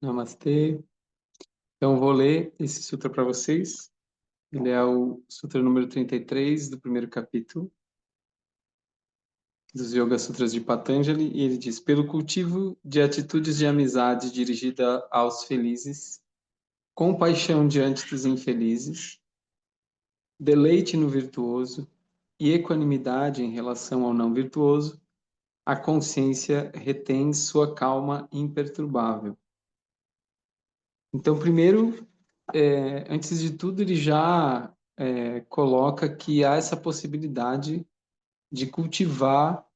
Namastê. Então, vou ler esse sutra para vocês. Ele é o sutra número 33 do primeiro capítulo dos Yoga Sutras de Patanjali, e ele diz: pelo cultivo de atitudes de amizade dirigida aos felizes, compaixão diante dos infelizes, deleite no virtuoso e equanimidade em relação ao não virtuoso, a consciência retém sua calma imperturbável. Então, primeiro, antes de tudo, ele já coloca que há essa possibilidade de cultivar,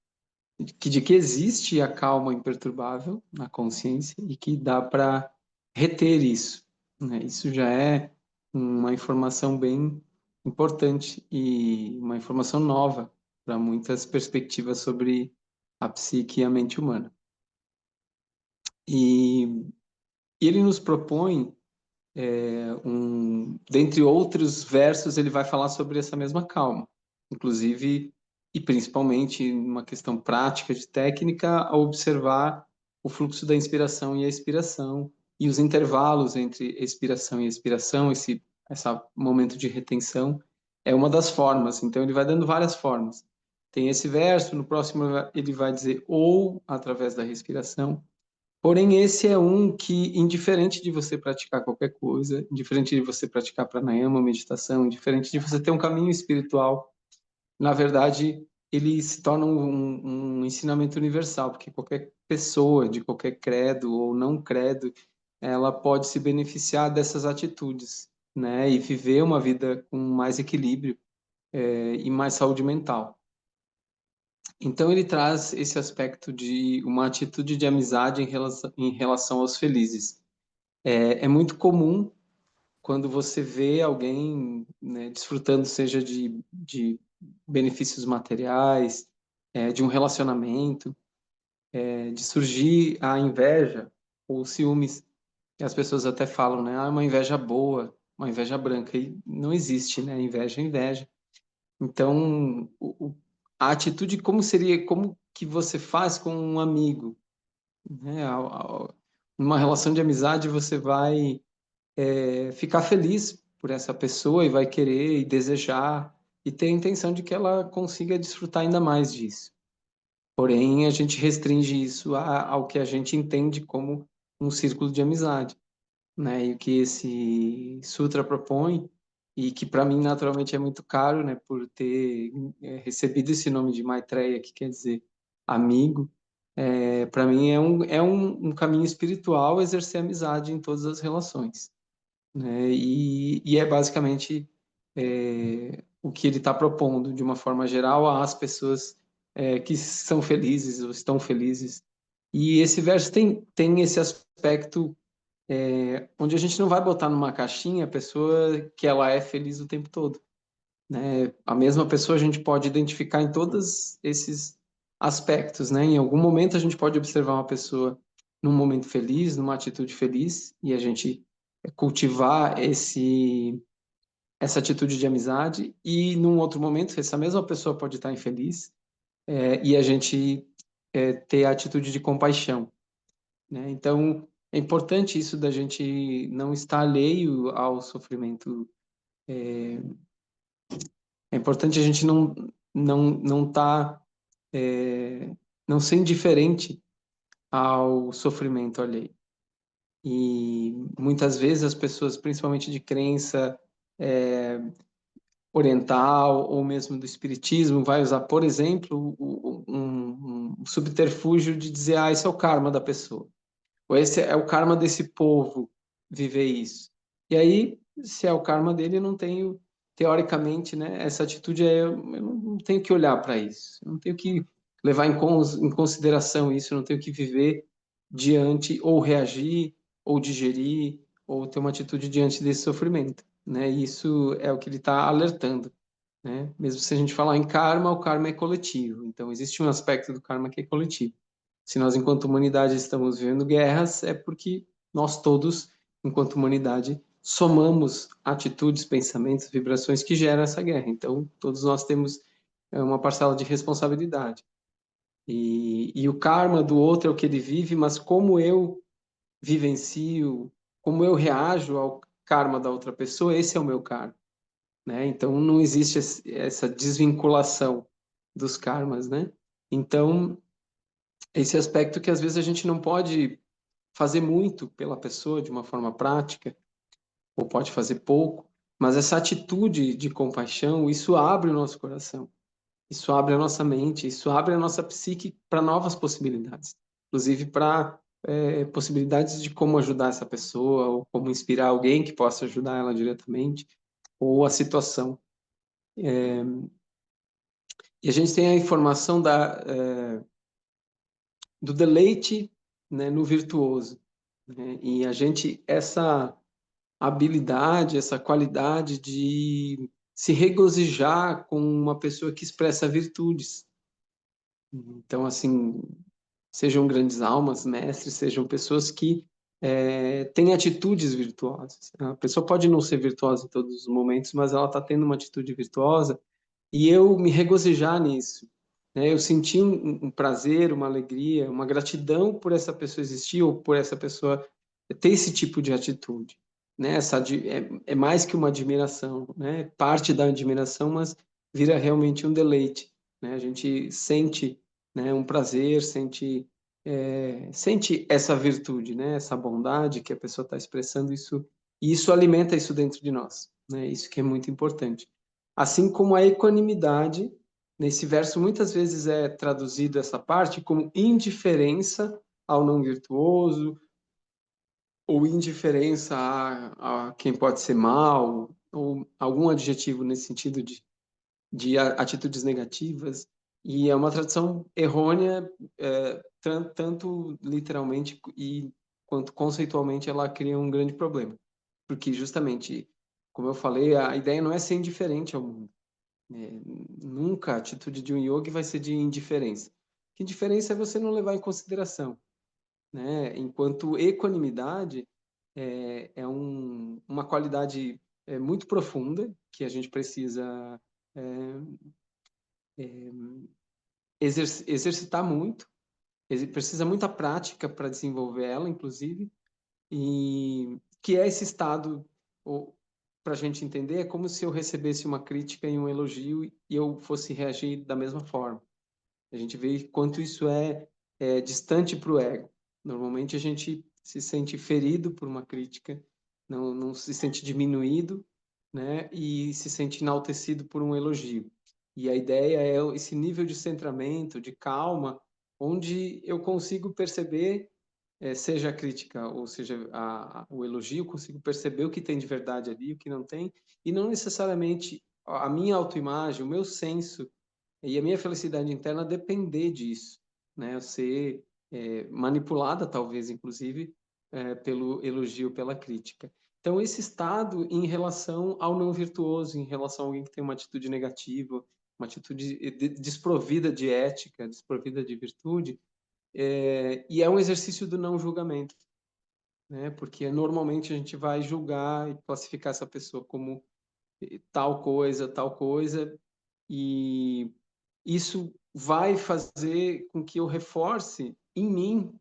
de que existe a calma imperturbável na consciência e que dá para reter isso, né? Isso já é uma informação bem importante e uma informação nova para muitas perspectivas sobre a psique e a mente humana. E ele nos propõe dentre outros versos, ele vai falar sobre essa mesma calma. Inclusive, e principalmente, uma questão prática de técnica, a observar o fluxo da inspiração e a expiração, e os intervalos entre expiração e expiração, esse momento de retenção, é uma das formas. Então, ele vai dando várias formas. Tem esse verso, no próximo ele vai dizer ou através da respiração. Porém, esse é um que, indiferente de você praticar qualquer coisa, indiferente de você praticar pranayama, meditação, indiferente de você ter um caminho espiritual, na verdade, ele se torna um ensinamento universal, porque qualquer pessoa, de qualquer credo ou não credo, ela pode se beneficiar dessas atitudes, né? E viver uma vida com mais equilíbrio, e mais saúde mental. Então ele traz esse aspecto de uma atitude de amizade em relação aos felizes. É muito comum quando você vê alguém, né, desfrutando, seja de benefícios materiais, de um relacionamento, de surgir a inveja ou ciúmes. E as pessoas até falam, né, uma inveja boa, uma inveja branca. E não existe, né? Inveja é inveja. Então, a atitude como que você faz com um amigo, né? Numa relação de amizade, você vai ficar feliz por essa pessoa e vai querer e desejar e ter a intenção de que ela consiga desfrutar ainda mais disso. Porém, a gente restringe isso ao que a gente entende como um círculo de amizade, né? E o que esse sutra propõe, e que para mim naturalmente é muito caro, né? Por ter recebido esse nome de Maitreya, que quer dizer amigo, para mim é um caminho espiritual exercer amizade em todas as relações, né? E é basicamente o que ele está propondo, de uma forma geral, às pessoas que são felizes ou estão felizes. E esse verso tem esse aspecto onde a gente não vai botar numa caixinha a pessoa que ela é feliz o tempo todo, né? A mesma pessoa a gente pode identificar em todos esses aspectos, né? Em algum momento a gente pode observar uma pessoa num momento feliz, numa atitude feliz, e a gente cultivar essa atitude de amizade, e num outro momento essa mesma pessoa pode estar infeliz, e a gente ter a atitude de compaixão, né? Então, é importante isso da gente não estar alheio ao sofrimento. É importante a gente não tá, não ser indiferente ao sofrimento alheio. E muitas vezes as pessoas, principalmente de crença oriental ou mesmo do espiritismo, vai usar, por exemplo, um subterfúgio de dizer, ah, esse é o karma da pessoa. Ou esse é o karma desse povo viver isso. E aí, se é o karma dele, eu não tenho, teoricamente, né, essa atitude eu não tenho que olhar para isso. Eu não tenho que levar em consideração isso, eu não tenho que viver diante, ou reagir, ou digerir, ou ter uma atitude diante desse sofrimento, né? Isso é o que ele está alertando, né? Mesmo se a gente falar em karma, o karma é coletivo. Então, existe um aspecto do karma que é coletivo. Se nós, enquanto humanidade, estamos vivendo guerras, é porque nós todos, enquanto humanidade, somamos atitudes, pensamentos, vibrações que geram essa guerra. Então, todos nós temos uma parcela de responsabilidade. E o karma do outro é o que ele vive, mas como eu vivencio, como eu reajo ao karma da outra pessoa, esse é o meu karma, né? Então não existe essa desvinculação dos karmas, né? Então esse aspecto que às vezes a gente não pode fazer muito pela pessoa de uma forma prática, ou pode fazer pouco, mas essa atitude de compaixão, isso abre o nosso coração, isso abre a nossa mente, isso abre a nossa psique para novas possibilidades, inclusive para possibilidades de como ajudar essa pessoa, ou como inspirar alguém que possa ajudar ela diretamente, ou a situação. E a gente tem a informação do deleite, né, no virtuoso, né? E a gente, essa habilidade, essa qualidade de se regozijar com uma pessoa que expressa virtudes. Então, assim, sejam grandes almas, mestres, sejam pessoas que têm atitudes virtuosas. A pessoa pode não ser virtuosa em todos os momentos, mas ela está tendo uma atitude virtuosa e eu me regozijar nisso. Né? Eu senti um prazer, uma alegria, uma gratidão por essa pessoa existir ou por essa pessoa ter esse tipo de atitude. Né? É mais que uma admiração, né? Parte da admiração, mas vira realmente um deleite. Né? A gente sente, né, um prazer, sente essa virtude, né? Essa bondade que a pessoa está expressando, isso, e isso alimenta isso dentro de nós. Né? Isso que é muito importante. Assim como a equanimidade, nesse verso muitas vezes é traduzido essa parte como indiferença ao não virtuoso, ou indiferença a quem pode ser mal, ou algum adjetivo nesse sentido de atitudes negativas. E é uma tradução errônea, tanto literalmente quanto conceitualmente ela cria um grande problema. Porque justamente, como eu falei, a ideia não é ser indiferente ao mundo. É, nunca a atitude de um yogi vai ser de indiferença. Que indiferença é você não levar em consideração, né? Enquanto equanimidade uma qualidade muito profunda que a gente precisa é, exercitar muito, precisa muita prática para desenvolver ela, inclusive, e que é esse estado, para a gente entender, é como se eu recebesse uma crítica e um elogio e eu fosse reagir da mesma forma. A gente vê quanto isso é distante para o ego. Normalmente a gente se sente ferido por uma crítica, não se sente diminuído, né? E se sente enaltecido por um elogio. E a ideia é esse nível de centramento, de calma, onde eu consigo perceber, seja a crítica ou seja o elogio, eu consigo perceber o que tem de verdade ali, o que não tem, e não necessariamente a minha autoimagem, o meu senso e a minha felicidade interna depender disso, né? Eu ser manipulada, talvez, inclusive, pelo elogio, pela crítica. Então, esse estado em relação ao não virtuoso, em relação a alguém que tem uma atitude negativa, uma atitude desprovida de ética, desprovida de virtude, e é um exercício do não julgamento, né? Porque normalmente a gente vai julgar e classificar essa pessoa como tal coisa, e isso vai fazer com que eu reforce em mim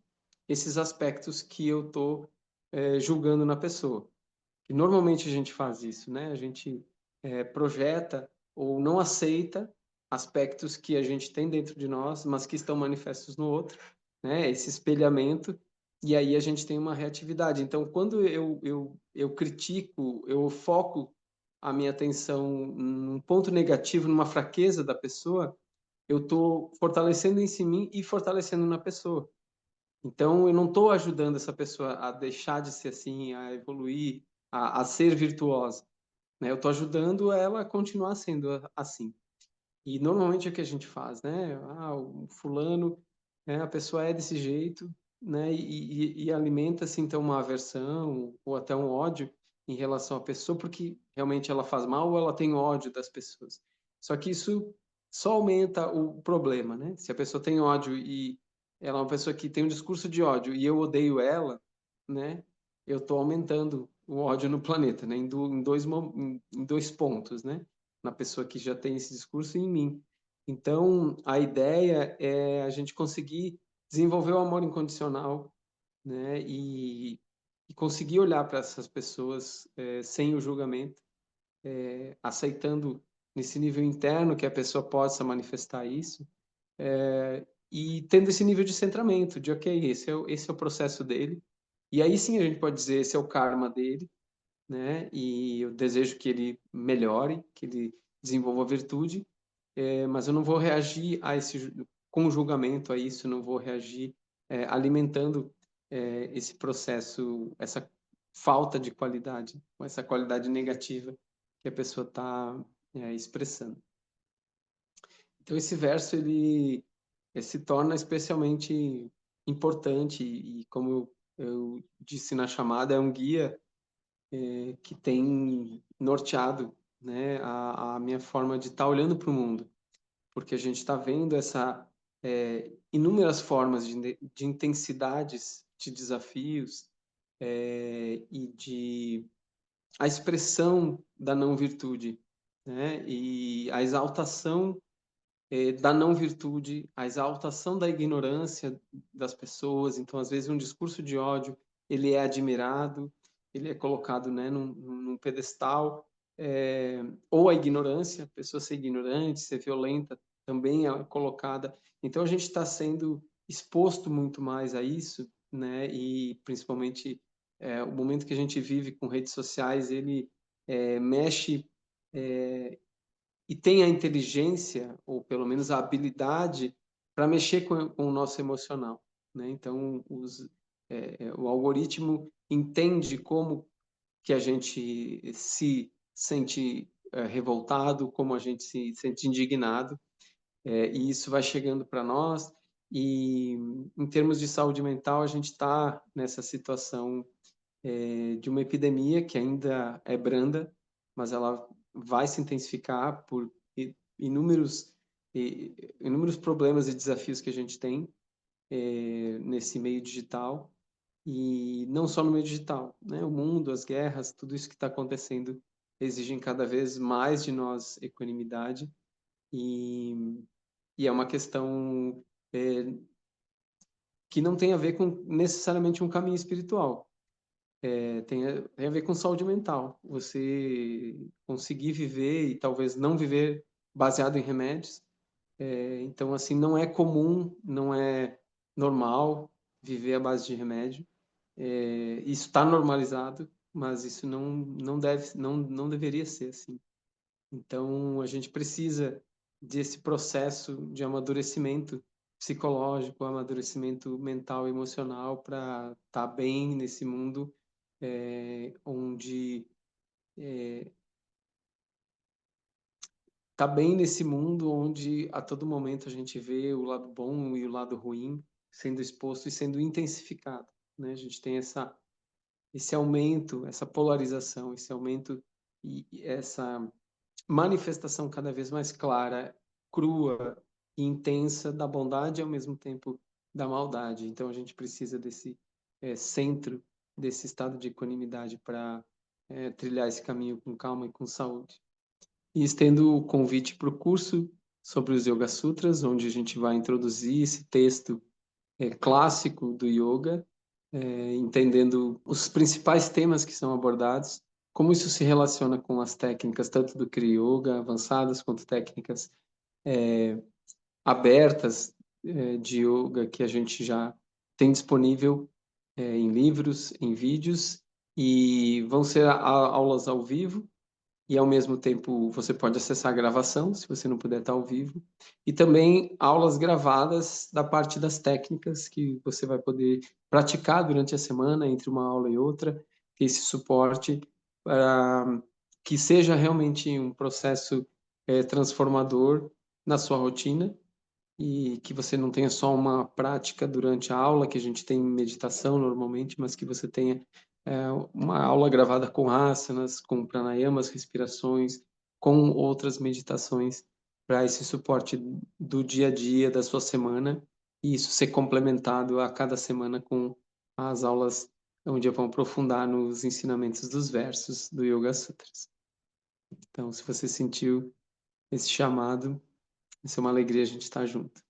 esses aspectos que eu estou julgando na pessoa. E normalmente a gente faz isso, né? A gente projeta ou não aceita aspectos que a gente tem dentro de nós, mas que estão manifestos no outro, né? Esse espelhamento, e aí a gente tem uma reatividade. Então, quando eu critico, eu foco a minha atenção num ponto negativo, numa fraqueza da pessoa, eu estou fortalecendo em mim e fortalecendo na pessoa. Então, eu não estou ajudando essa pessoa a deixar de ser assim, a evoluir, a ser virtuosa, né? Eu estou ajudando ela a continuar sendo assim. E normalmente é o que a gente faz, né? Ah, o fulano, a pessoa é desse jeito, né? E alimenta-se então uma aversão ou até um ódio em relação à pessoa porque realmente ela faz mal ou ela tem ódio das pessoas. Só que isso só aumenta o problema, né? Se a pessoa tem ódio e ela é uma pessoa que tem um discurso de ódio e eu odeio ela, né? Eu estou aumentando o ódio no planeta, né? Em dois pontos, né? Na pessoa que já tem esse discurso e em mim. Então, a ideia é a gente conseguir desenvolver o amor incondicional, né? E conseguir olhar para essas pessoas sem o julgamento, aceitando nesse nível interno que a pessoa possa manifestar isso, e tendo esse nível de centramento, de ok, esse é o processo dele, e aí sim a gente pode dizer esse é o karma dele, né? E eu desejo que ele melhore, que ele desenvolva virtude, mas eu não vou reagir a esse com julgamento a isso, não vou reagir alimentando esse processo, essa falta de qualidade, essa qualidade negativa que a pessoa está expressando. Então esse verso ele se torna especialmente importante e como eu disse na chamada, é um guia que tem norteado, né, a minha forma de estar olhando para o mundo, porque a gente está vendo essa inúmeras formas de intensidades de desafios e de a expressão da não virtude, né, e a exaltação da não virtude, a exaltação da ignorância das pessoas. Então, às vezes, um discurso de ódio ele é admirado, ele é colocado, né, num pedestal, ou a ignorância, a pessoa ser ignorante, ser violenta, também é colocada. Então, a gente está sendo exposto muito mais a isso, né, e principalmente o momento que a gente vive com redes sociais, ele mexe e tem a inteligência, ou pelo menos a habilidade, para mexer com o nosso emocional, né? Então, o algoritmo entende como que a gente se sente revoltado, como a gente se sente indignado, e isso vai chegando para nós. E, em termos de saúde mental, a gente está nessa situação de uma epidemia que ainda é branda, mas ela vai se intensificar por inúmeros, inúmeros problemas e desafios que a gente tem nesse meio digital, e não só no meio digital, né? O mundo, as guerras, tudo isso que está acontecendo exigem cada vez mais de nós equanimidade, e, e é uma questão que não tem a ver com necessariamente um caminho espiritual. Tem a ver com saúde mental. Você conseguir viver e talvez não viver baseado em remédios. Então, assim, não é comum, não é normal viver à base de remédio. Isso está normalizado, mas isso não deveria ser assim. Então, a gente precisa desse processo de amadurecimento psicológico, amadurecimento mental e emocional para estar bem nesse mundo onde tá bem nesse mundo onde a todo momento a gente vê o lado bom e o lado ruim sendo exposto e sendo intensificado, né? A gente tem esse aumento, essa polarização, esse aumento e essa manifestação cada vez mais clara, crua e intensa da bondade e ao mesmo tempo da maldade. Então a gente precisa desse centro, desse estado de equanimidade para trilhar esse caminho com calma e com saúde. E estendo o convite para o curso sobre os Yoga Sutras, onde a gente vai introduzir esse texto clássico do yoga, entendendo os principais temas que são abordados, como isso se relaciona com as técnicas tanto do Kriya Yoga avançadas quanto técnicas abertas de yoga que a gente já tem disponível em livros, em vídeos, e vão ser aulas ao vivo, e ao mesmo tempo você pode acessar a gravação, se você não puder estar ao vivo, e também aulas gravadas da parte das técnicas que você vai poder praticar durante a semana, entre uma aula e outra, ter esse suporte para que seja realmente um processo transformador na sua rotina, e que você não tenha só uma prática durante a aula, que a gente tem meditação normalmente, mas que você tenha uma aula gravada com asanas, com pranayamas, respirações, com outras meditações para esse suporte do dia a dia, da sua semana, e isso ser complementado a cada semana com as aulas onde eu vou aprofundar nos ensinamentos dos versos do Yoga Sutras. Então, se você sentiu esse chamado, vai ser uma alegria a gente estar junto.